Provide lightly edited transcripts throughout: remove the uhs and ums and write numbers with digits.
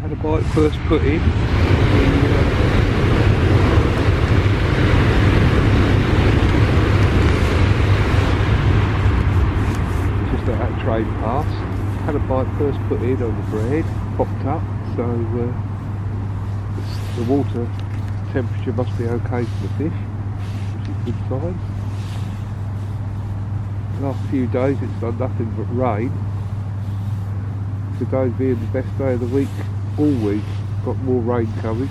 Had a bite first put in. Just at that train pass. Had a bite first put in on the bread, popped up, so the water temperature must be okay for the fish, which is a good sign. The last few days it's done nothing but rain. Today being the best day of the week all week, got more rain coming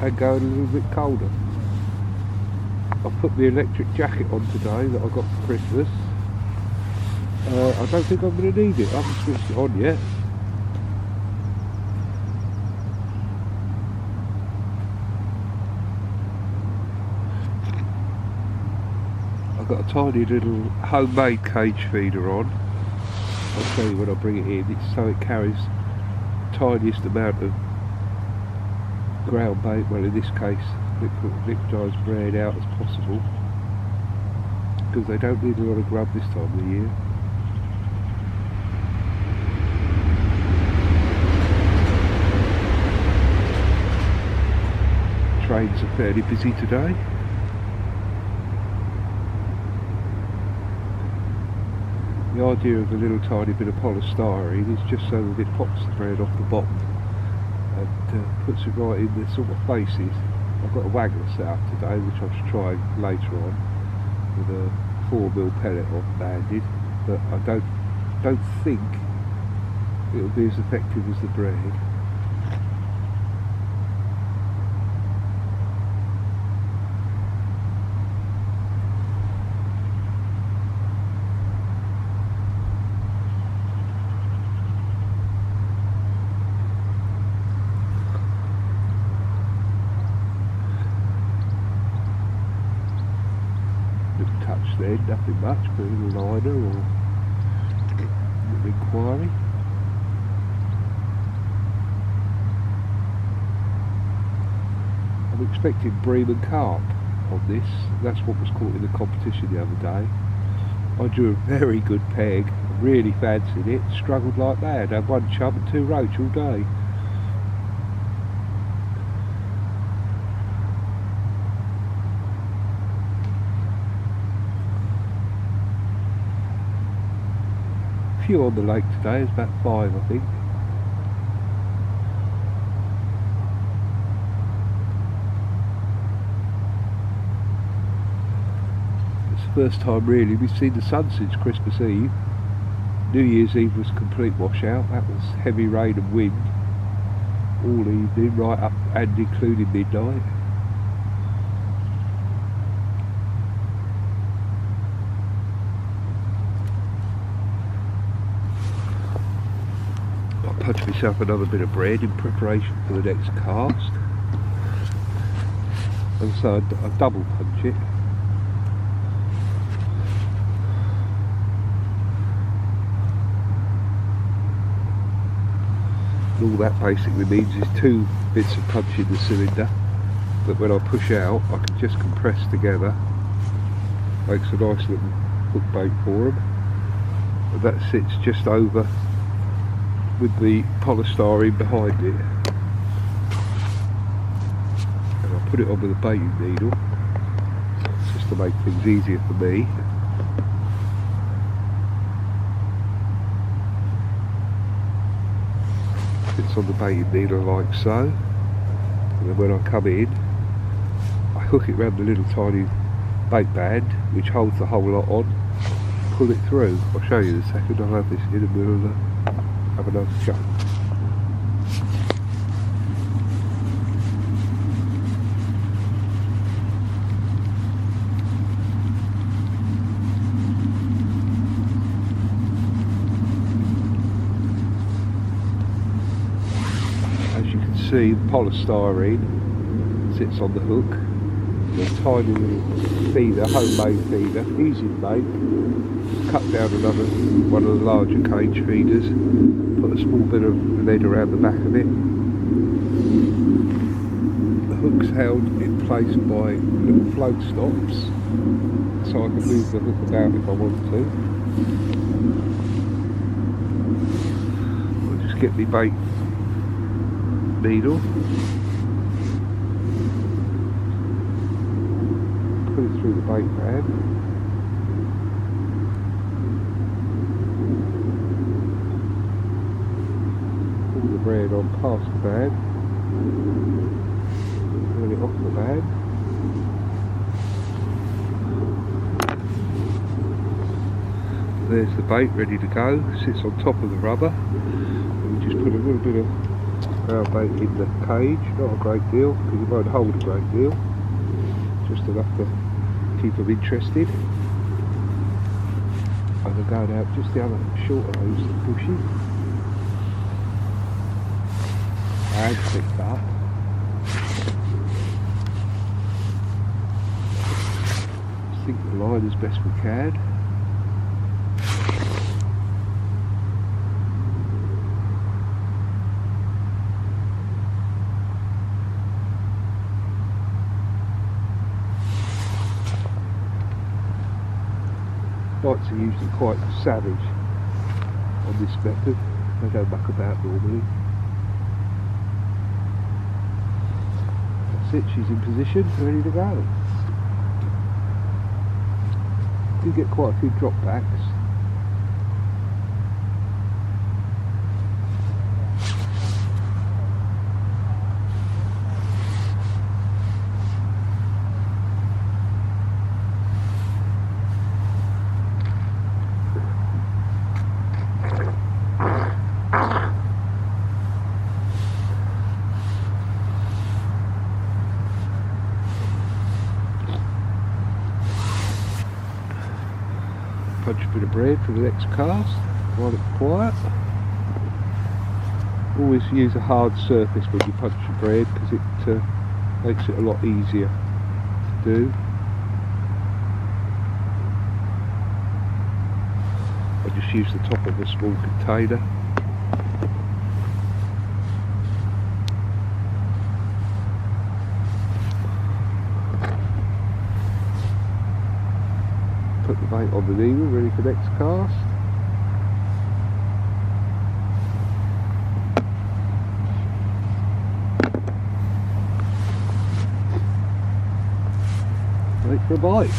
and going a little bit colder. I put the electric jacket on today that I got for Christmas. I don't think I'm going to need it. I haven't switched it on yet. I've got a tiny little homemade cage feeder on. I'll show you when I bring it in. It's so it carries the tiniest amount of ground bait, well in this case liquidised bread, out as possible, because they don't need a lot of grub this time of the year. Trains are fairly busy today. The idea of a little tiny bit of polystyrene is just so that it pops the bread off the bottom and puts it right in the sort of faces. I've got a waggler set up today, which I should try later on with a 4mm pellet on banded, but I don't think it'll be as effective as the bread. Touch then, nothing much, but a little liner or a little inquiry. I'm expecting bream and carp on this. That's what was caught in the competition the other day. I drew a very good peg, really fancied it, struggled like mad, had one chub and 2 roach all day. Few on the lake today, it's about 5 I think. It's the first time really we've seen the sun since Christmas Eve. New Year's Eve was a complete washout. That was heavy rain and wind all evening, right up and including midnight. Punch myself another bit of bread in preparation for the next cast, and so I double punch it. And all that basically means is 2 bits of punch in the cylinder, but when I push out I can just compress together, makes a nice little hook bait for them, and that sits just over with the polystyrene behind it, and I'll put it on with a baiting needle just to make things easier for me. It's on the baiting needle like so, and then when I come in I hook it around the little tiny bait band which holds the whole lot on, pull it through. I'll show you in a second. I'll have this in the middle of the have another shot. As you can see, the polystyrene sits on the hook. A tiny little feeder, homemade feeder, easy to make. Cut down another one of the larger cage feeders, put a small bit of lead around the back of it. The hook's held in place by little float stops, so I can move the hook about if I want to. I'll just get my bait needle, put it through the bait bag, pull the bread on past the bag, pull it off the bag, there's the bait ready to go, sits on top of the rubber, and we just put a little bit of brown bait in the cage, not a great deal because it won't hold a great deal, just enough to keep them interested. And we're going out just the other short of those bushes, and picked up. Sink the line as best we can. Bites are usually quite savage on this method, they don't muck about normally. That's it, she's in position, ready to go. Do get quite a few drop backs. Punch a bit of bread for the next cast while it's quiet. Always use a hard surface when you punch your bread because it makes it a lot easier to do. I just use the top of a small container. Put the bait on the needle, ready for next cast. Wait for a bite.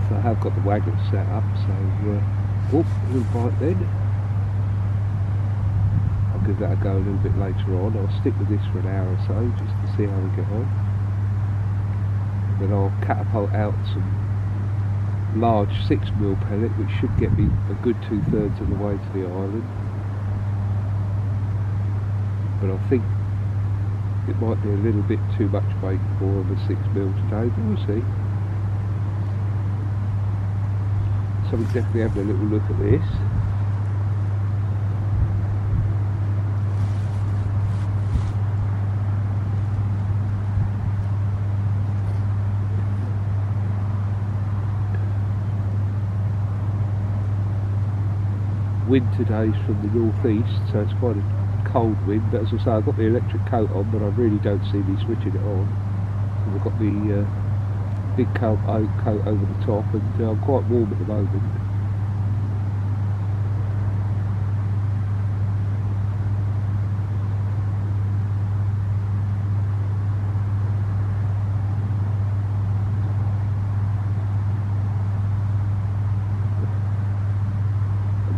So I have got the waggle set up, so a little bite then. I'll give that a go a little bit later on. I'll stick with this for an hour or so just to see how we get on. Then I'll catapult out some large 6mm pellet which should get me a good 2/3 of the way to the island. But I think it might be a little bit too much bait for the 6mm today, but we'll see. So we're definitely having a little look at this. Wind today's from the northeast, so it's quite a cold wind, but as I say, I've got the electric coat on, but I really don't see me switching it on. And I've got the big coat over the top, and I'm quite warm at the moment.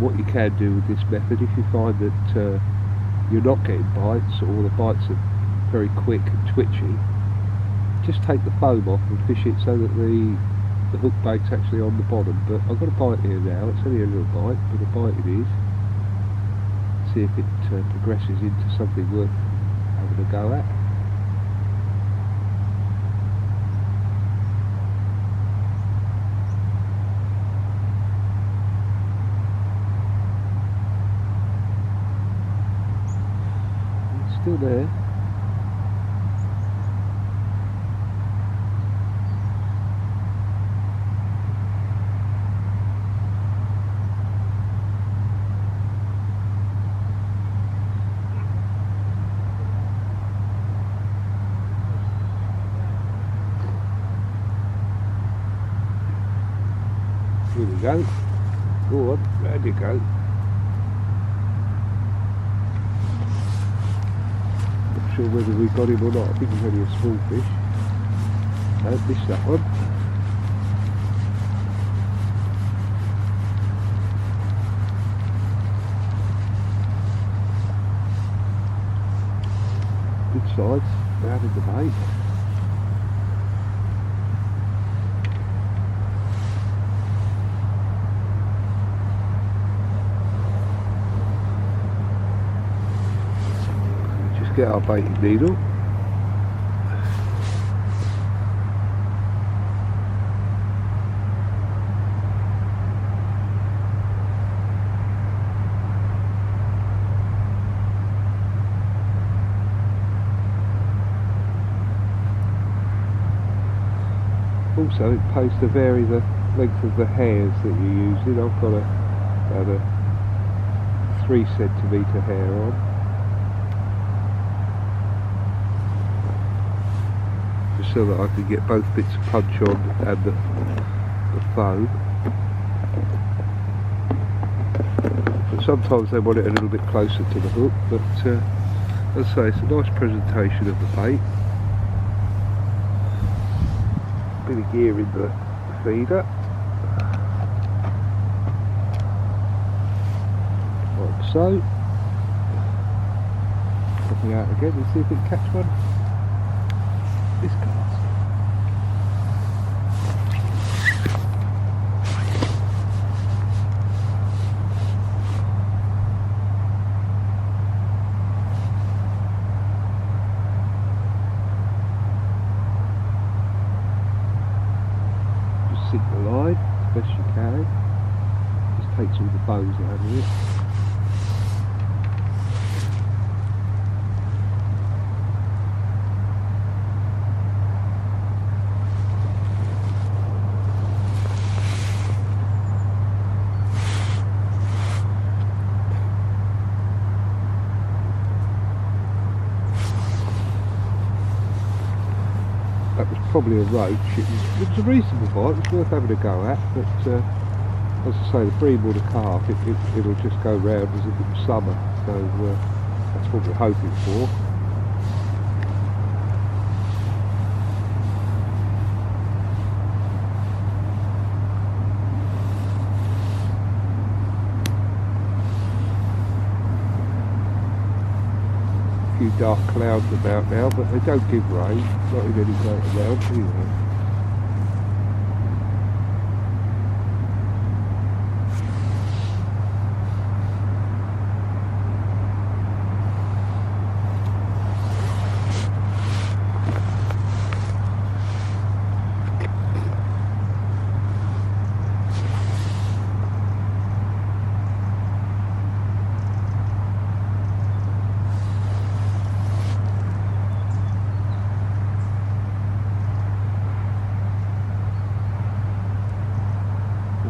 What you can do with this method, if you find that you're not getting bites or the bites are very quick and twitchy, just take the foam off and fish it so that the hook bait's actually on the bottom. But I've got a bite here now, it's only a little bite, but a bite it is. See if it progresses into something worth having a go at. Still there. Here we go. Go on, round you go. Not sure whether we got him or not. I think he's only a small fish. No, missed that one. Good size, down in the bait. Just get our baiting needle. Also, it pays to vary the length of the hairs that you're using. I've got about a 3 centimetre hair on. Just so that I can get both bits of punch on and the foam. But sometimes they want it a little bit closer to the hook, but as I say, it's a nice presentation of the bait. Bit of gear in the feeder, like so. Popping out again and see if it can catch one. This cast. Sink the line as best you can. Just takes all the bows out of it. That was probably a roach. It was a reasonable bite, it was worth having a go at, but as I say, the bream or the carp, it'll just go round as if it was summer, so that's what we're hoping for. A few dark clouds about now, but they don't give rain, not in any great amount anyway.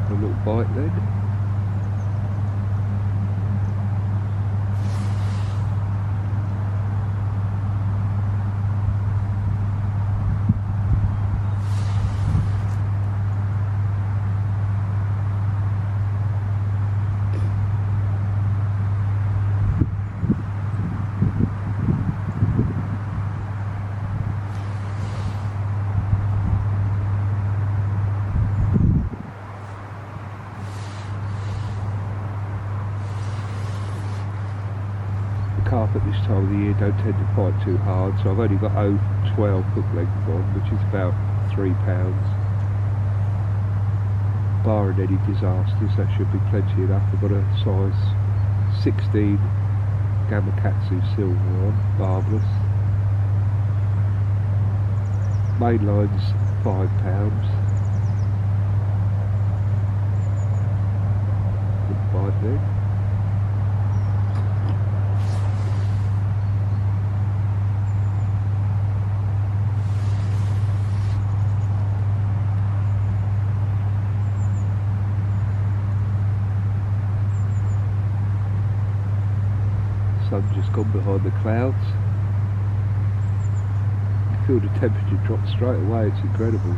A little bite then. Carp at this time of the year don't tend to fight too hard, so I've only got 0.12 hook length on, which is about £3. Barring any disasters, that should be plenty enough. I've got a size 16 Gamakatsu silver on, barbless. Main line's £5. Good bite there. Sun just gone behind the clouds. You feel the temperature drop straight away, it's incredible.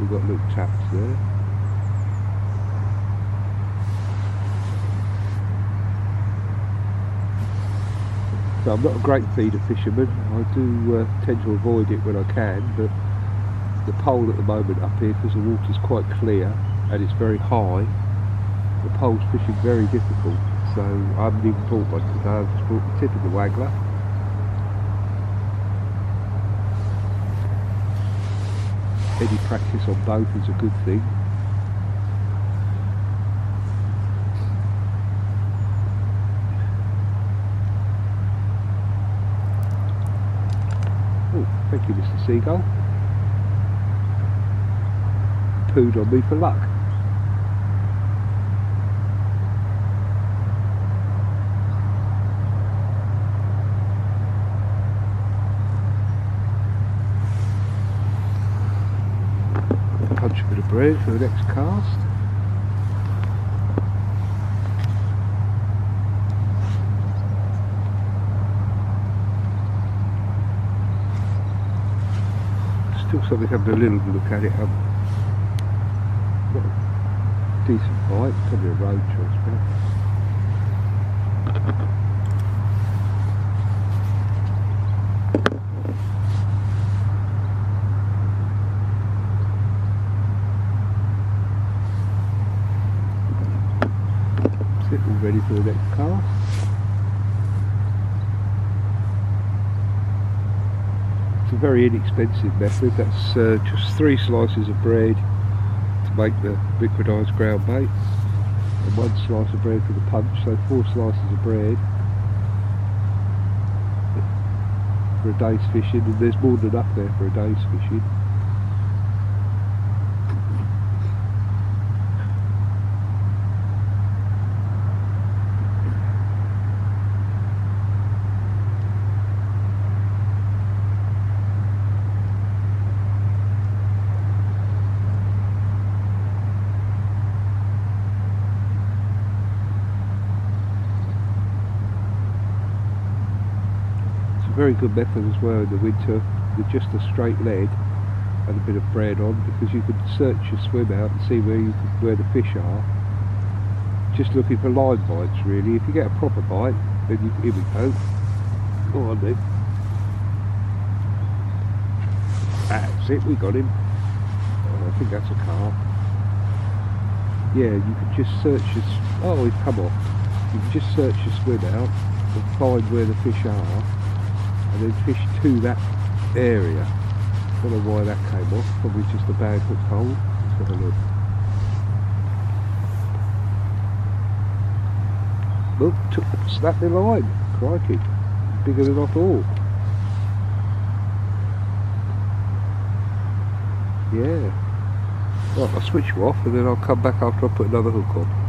We've got little taps there. So I'm not a great feeder fisherman. I do tend to avoid it when I can, but the pole at the moment up here, because the water's quite clear and it's very high, the pole's fishing very difficult. So I haven't even brought one today. I've just brought the tip of the waggler. Any practice on both is a good thing. Oh, thank you, Mr. Seagull. Pooed on me for luck. Punch a bit of bread for the next cast. Still something, having a little look at it. Got a decent bite, probably a road choice, all ready for the next cast. It's a very inexpensive method. That's just 3 slices of bread to make the liquidised ground bait, and 1 slice of bread for the punch, so 4 slices of bread for a day's fishing, and there's more than enough there for a day's fishing. Very good method as well in the winter with just a straight lead and a bit of bread on, because you can search your swim out and see where the fish are. Just looking for line bites really. If you get a proper bite, then here we go. Go on then. That's it, we got him. I think that's a carp. Yeah, you can just search your... Oh, he's come off. You can just search your swim out and find where the fish are, and then fish to that area. Don't know why that came off, probably just a bad hook hold. Let's have a look. Look, snapped the line. Crikey, bigger than I thought. Yeah. Right, I'll switch you off and then I'll come back after I put another hook on.